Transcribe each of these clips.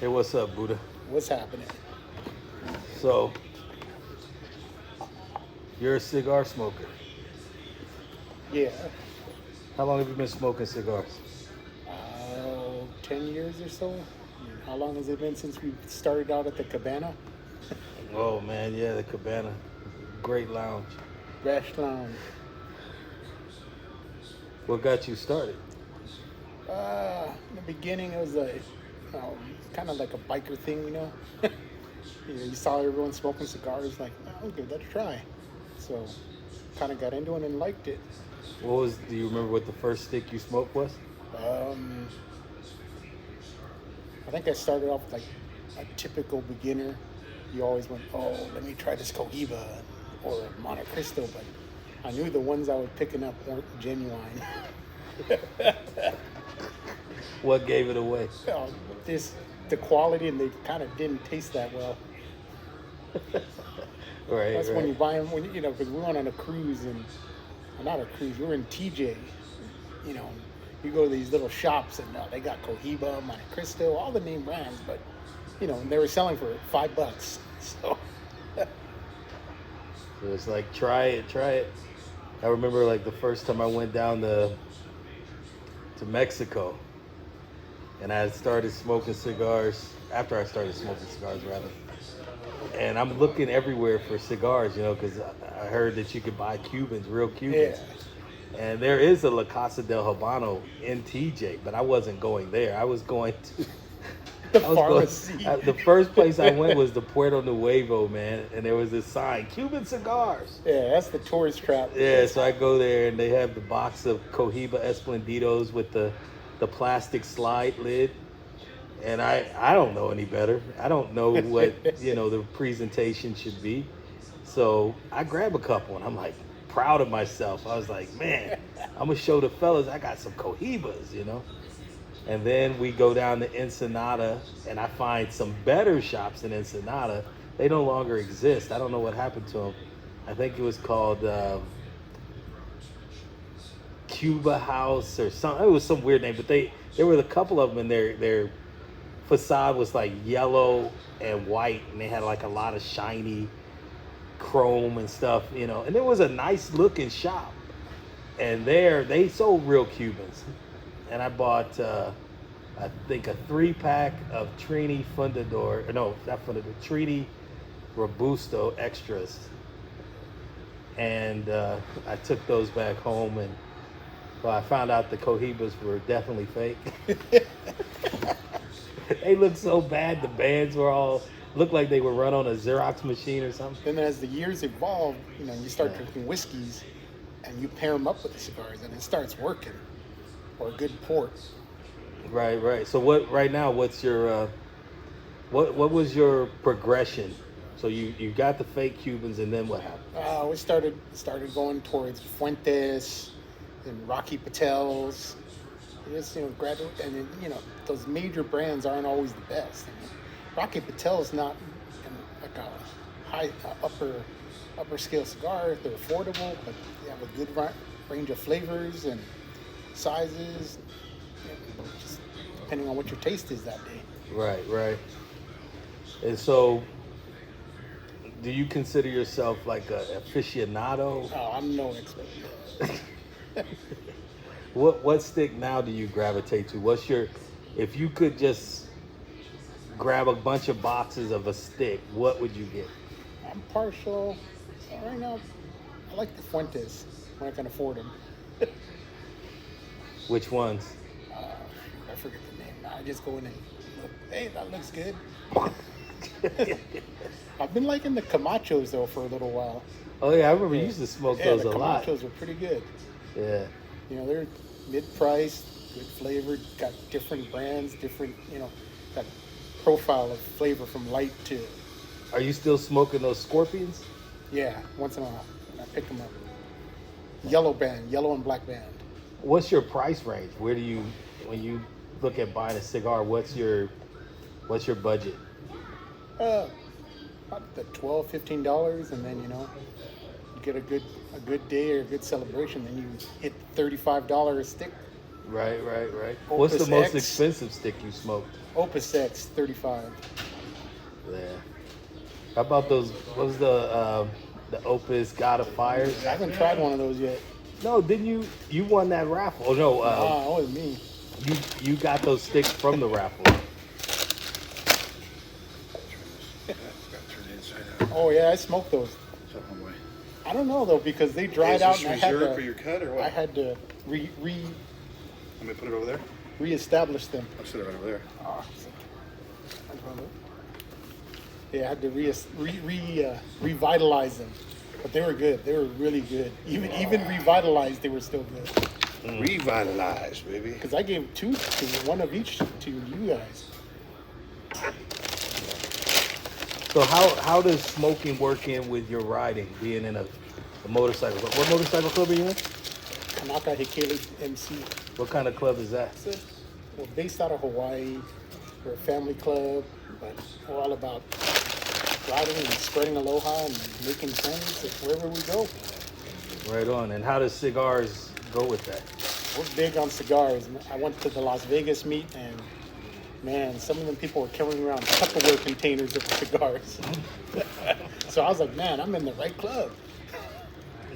Hey, what's up, Buddha? What's happening? So, you're a cigar smoker. Yeah. How long have you been smoking cigars? 10 years or so. How long has it been since we started out at the Cabana? Oh man, yeah, the Cabana, great lounge. Bash Lounge. What got you started? In the beginning, it was kind of like a biker thing, you know. You saw everyone smoking cigars, like, oh, I'll give that a try. So, kind of got into it and liked it. Do you remember what the first stick you smoked was? Um, I think I started off like a typical beginner. You always went, oh, let me try this Cohiba or Monte Cristo, but I knew the ones I was picking up weren't genuine. What gave it away? uh, the quality, and they kind of didn't taste that well. Right, That's right. when you buy them, because we went on a cruise, and not a cruise, we were in TJ, you know, you go to these little shops, and they got Cohiba, Monte Cristo, all the name brands, but, and they were selling for $5. So, So it's like try it, try it. I remember like the first time I went down to Mexico, and I started smoking cigars. After I started smoking cigars, rather, and I'm looking everywhere for cigars, because I heard that you could buy Cubans, real Cubans. yeah. And there is a La Casa del Habano in TJ, but I wasn't going there. I was going to The pharmacy. The first place I went was the Puerto Nuevo, man, and there was this sign, Cuban cigars. Yeah, that's the tourist trap. Yeah, so I go there and they have the box of Cohiba Esplendidos with the plastic slide lid. And I don't know any better. I don't know what, the presentation should be. So I grab a couple and I'm like proud of myself. I was like, man, I'm going to show the fellas I got some Cohibas. And then we go down to Ensenada and I find some better shops in Ensenada. They no longer exist. I don't know what happened to them. I think it was called Cuba House or something. It was some weird name, but there were a couple of them, and their facade was like yellow and white, and they had like a lot of shiny chrome and stuff, and it was a nice looking shop. And they sold real Cubans, and I bought I think a 3-pack of Trini Fundador, no, not Fundador, Trini Robusto extras, and I took those back home, and I found out the Cohibas were definitely fake. They looked so bad. The bands looked like they were run on a Xerox machine or something. Then as the years evolve, you start drinking whiskeys, and you pair them up with the cigars, and it starts working. Or a good port. Right. So what's your what was your progression? So you got the fake Cubans, and then what happened? We started going towards Fuentes and Rocky Patel's. Just graduate, and then, those major brands aren't always the best. Rocky Patel's not like a high upper scale cigar. They're affordable, but they have a good range of flavors and sizes, just depending on what your taste is that day. Right. And so, do you consider yourself like an aficionado? Oh, I'm no expert. What stick now do you gravitate to? If you could just grab a bunch of boxes of a stick, what would you get? I'm partial. Right now, I like the Fuentes when I can afford them. Which ones? I forget the name. I just go in and look. Hey, that looks good. I've been liking the Camachos though for a little while. Oh yeah, I remember you used to smoke those a lot. The Camachos are pretty good. Yeah. They're mid-priced, good flavored, got different brands, got profile of flavor from light to... Are you still smoking those Scorpions? Yeah, once in a while. I pick them up. Yellow and black band. What's your price range? Where do you, when you look at buying a cigar, what's your budget? About the $12, $15, and then, you get a good day or a good celebration, then you hit $35 a stick. Right. What's the Opus most X. expensive stick you smoked? Opus X 35. Yeah. How about those? What was the Opus God of Fires? I haven't tried one of those yet. No, didn't you? You won that raffle. Oh no, That was me. you got those sticks from the raffle. Oh yeah, I smoked those. I don't know though because they dried out and I had reserved for your cut or what? I had to Let me put it over there. reestablish them. I'll sit it right over there. Yeah, I had to revitalize them, but they were good. They were really good. Even revitalized, they were still good. Revitalized, baby. Because I gave one of each to you guys. So how does smoking work in with your riding? Being in a motorcycle club. What motorcycle club are you in? Kanaka Hekili MC. What kind of club is that? We're based out of Hawaii. We're a family club, but we're all about riding and spreading aloha and making friends wherever we go. Right on. And how does cigars go with that? We're big on cigars. I went to the Las Vegas meet and man, some of them people were carrying around Tupperware containers of cigars. So I was like, man, I'm in the right club.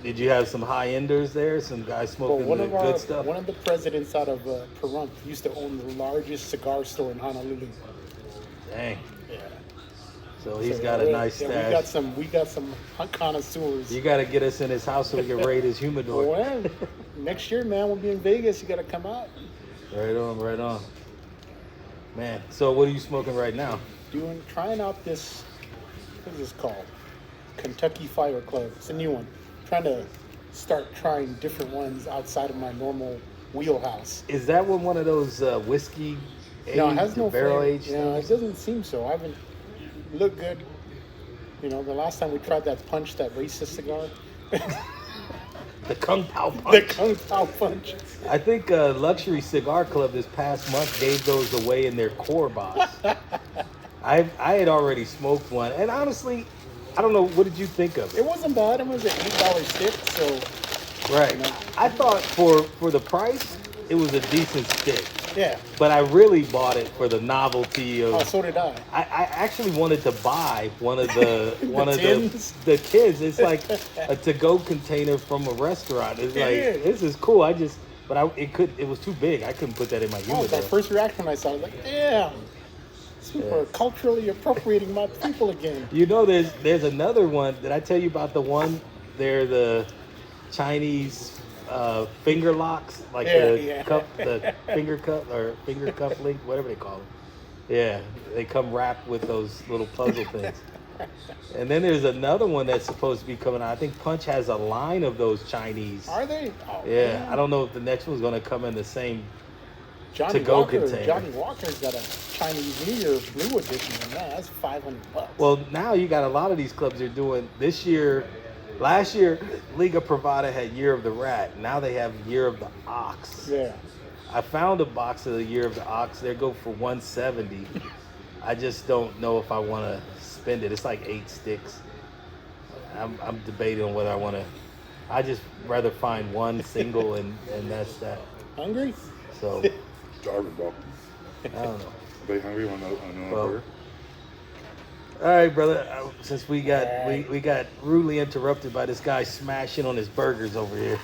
Did you have some high enders there? Some guys smoking the good stuff? One of the presidents out of Pahrump used to own the largest cigar store in Honolulu. Dang. Yeah. So he's got a nice stash. We got some connoisseurs. You got to get us in his house so we can raid his humidor. Well, next year, man, we'll be in Vegas. You got to come out. Right on. Man, so what are you smoking right now? Trying out this, what is this called? Kentucky Fire Club. It's a new one. Trying to start trying different ones outside of my normal wheelhouse. Is that one of those whiskey aged, No, it has no barrel flavor. aged? No, it doesn't seem so. I haven't looked good. You know, the last time we tried that punch, that racist cigar. The Kung Pao Punch. The Kung Pao Punch. I think Luxury Cigar Club this past month gave those away in their core box. I had already smoked one, and honestly, I don't know. What did you think of It it? wasn't bad. It was an $8 stick, so Right. you know. I thought for the price, it was a decent stick. Yeah. But I really bought it for the novelty of. Oh, so did I. I actually wanted to buy one of the tins? the kids. It's like a to-go container from a restaurant. It's like is. this is cool. It was too big. I couldn't put that in my Oh, humidor. my first reaction when I saw it, I was like, damn. People are culturally appropriating my people again. You know, there's another one. Did I tell you about the one? They're the Chinese finger locks, like the finger cup or finger cuff link, whatever they call them. Yeah, they come wrapped with those little puzzle things. And then there's another one that's supposed to be coming out. I think Punch has a line of those Chinese. Are they? Oh, Yeah, man. I don't know if the next one's going to come in the same. Johnny to-go Walker, container. Johnny Walker's got a Chinese New Year blue edition, and that's $500. Well, now you got a lot of these clubs are doing this year. Last year, Liga Privada had Year of the Rat. Now they have Year of the Ox. Yeah. I found a box of the Year of the Ox. They go for $170. I just don't know if I want to spend it. It's like 8 sticks. I'm debating on whether I want to. I just rather find one single and that's that. Hungry? So Starving, bro. I don't know. Anybody hungry? Want another Well, burger? all right, brother. Since we got we got rudely interrupted by this guy smashing on his burgers over here.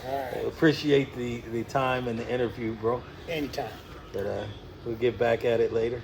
All right. Appreciate the time and the interview, bro. Anytime. But we'll get back at it later.